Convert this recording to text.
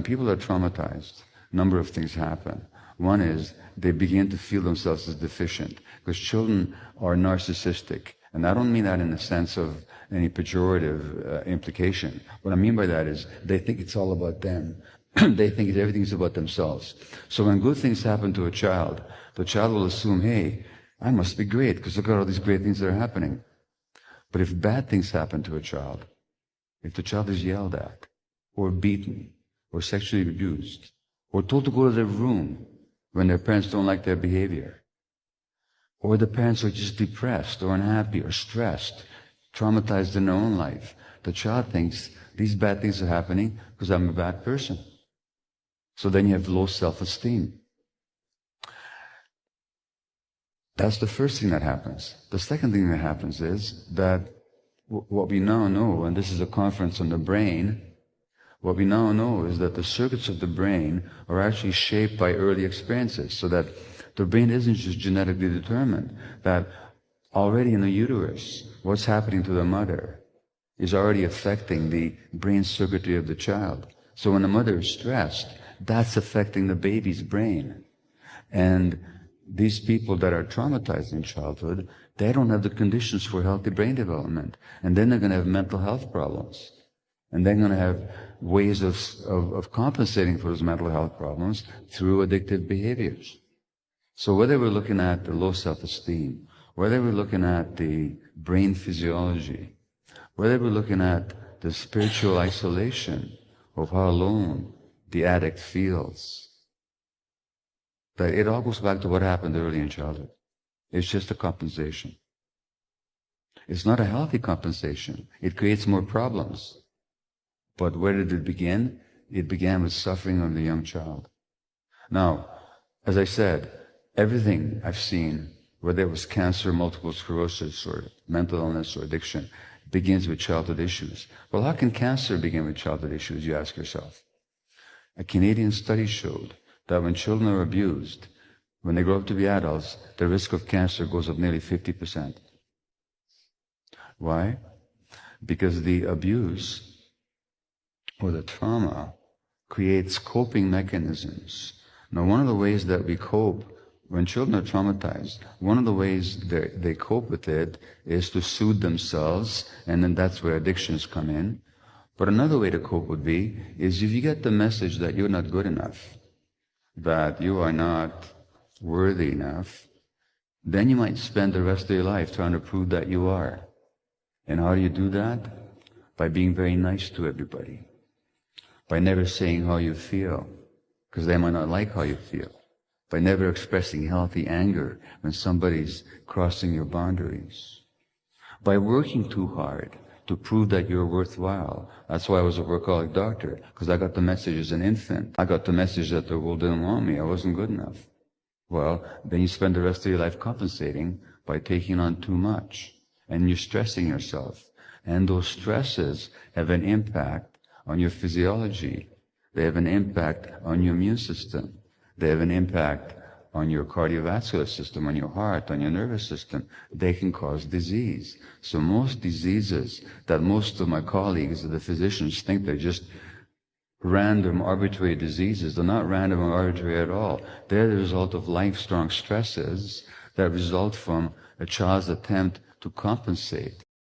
when people are traumatized, a number of things happen. One is they begin to feel themselves as deficient, because children are narcissistic. And I don't mean that in the sense of any pejorative implication. What I mean by that is they think it's all about them. They think everything's about themselves. So when good things happen to a child, the child will assume, hey, I must be great, because look at all these great things that are happening. But if bad things happen to a child, if the child is yelled at, or beaten, or sexually abused, or told to go to their room when their parents don't like their behavior, or the parents are just depressed, or unhappy, or stressed, traumatized in their own life, the child thinks these bad things are happening because I'm a bad person. So then you have low self-esteem. That's the first thing that happens. The second thing that happens is that what we now know, and this is a conference on the brain, what we now know is that the circuits of the brain are actually shaped by early experiences, so that the brain isn't just genetically determined, that already in the uterus, what's happening to the mother is already affecting the brain circuitry of the child. So when the mother is stressed, that's affecting the baby's brain. And these people that are traumatized in childhood, they don't have the conditions for healthy brain development. And then they're going to have mental health problems. And they're going to have ways of compensating for those mental health problems through addictive behaviors. So whether we're looking at the low self-esteem, whether we're looking at the brain physiology, whether we're looking at the spiritual isolation of how alone the addict feels, that it all goes back to what happened early in childhood. It's just a compensation. It's not a healthy compensation. It creates more problems. But where did it begin? It began with suffering of the young child. Now, as I said, everything I've seen, whether it was cancer, multiple sclerosis, or mental illness, or addiction, begins with childhood issues. Well, how can cancer begin with childhood issues, you ask yourself? A Canadian study showed that when children are abused, when they grow up to be adults, the risk of cancer goes up nearly 50%. Why? Because the abuse or the trauma creates coping mechanisms. Now, one of the ways that we cope when children are traumatized, one of the ways they cope with it is to soothe themselves, and then that's where addictions come in. But another way to cope would be is if you get the message that you're not good enough, that you are not worthy enough, then you might spend the rest of your life trying to prove that you are. And how do you do that? By being very nice to everybody. By never saying how you feel, because they might not like how you feel. By never expressing healthy anger when somebody's crossing your boundaries. By working too hard to prove that you're worthwhile. That's why I was a workaholic doctor, because I got the message as an infant. I got the message that the world didn't want me. I wasn't good enough. Well, then you spend the rest of your life compensating by taking on too much. And you're stressing yourself. And those stresses have an impact on your physiology. They have an impact on your immune system. They have an impact on your cardiovascular system, on your heart, on your nervous system. They can cause disease. So most diseases that most of my colleagues, the physicians, think they're just random, arbitrary diseases, they're not random or arbitrary at all. They're the result of life-strong stresses that result from a child's attempt to compensate